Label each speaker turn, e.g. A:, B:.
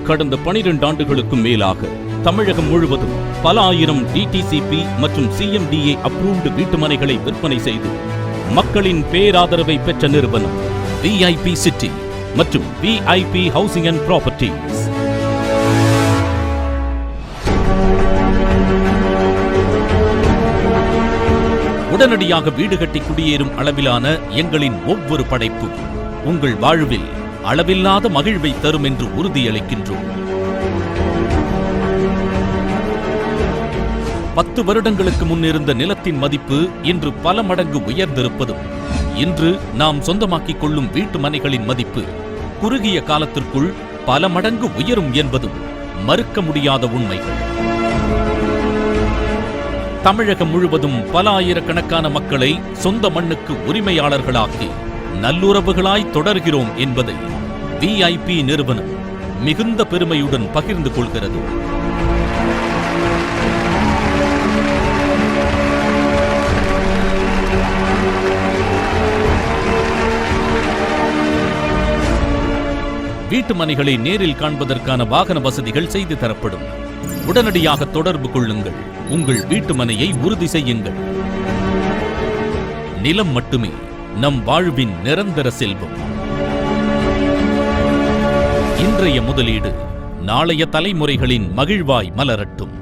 A: கடந்த 12 ஆண்டுகளுக்கும் மேலாக தமிழகம் முழுவதும் பல ஆயிரம் டிடிசிபி மற்றும் சிஎம்டிஏ அப்ரூவ்டு வீட்டுமனைகளை விற்பனை செய்து மக்களின் பேராதரவை பெற்ற நிறுவனம் விஐபி சிட்டி மற்றும் விஐபி ஹவுசிங் அண்ட் ப்ராப்பர்ட்டிஸ். உடனடியாக வீடு கட்டி குடியேறும் அளவிலான எங்களின் ஒவ்வொரு படைப்பும் உங்கள் வாழ்வில் அளவில்லாத மகிழ்வை தரும் என்று உறுதியளிக்கின்றோம். 10 வருடங்களுக்கு முன்னிருந்த நிலத்தின் மதிப்பு இன்று பல மடங்கு உயர்ந்திருப்பதும், இன்று நாம் சொந்தமாக்கிக் கொள்ளும் வீட்டு மனைகளின் மதிப்பு குறுகிய காலத்திற்குள் பல மடங்கு உயரும் என்பதும் மறுக்க முடியாத உண்மைகள். தமிழகம் முழுவதும் பல ஆயிரக்கணக்கான மக்களை சொந்த மண்ணுக்கு உரிமையாளர்களாக்கி நல்லுறவுகளாய் தொடர்கிறோம் என்பதை விஐபி நிறுவனம் மிகுந்த பெருமையுடன் பகிர்ந்து கொள்கிறது. வீட்டு மனைகளை நேரில் காண்பதற்கான வாகன வசதிகள் செய்து தரப்படும். உடனடியாக தொடர்பு கொள்ளுங்கள். உங்கள் வீட்டு மனையை உறுதி செய்யுங்கள். நிலம் மட்டுமே நம் வாழ்வின் நிரந்தர செல்வம். இன்றைய முதலீடு நாளைய தலைமுறைகளின் மகிழ்வாய் மலரட்டும்.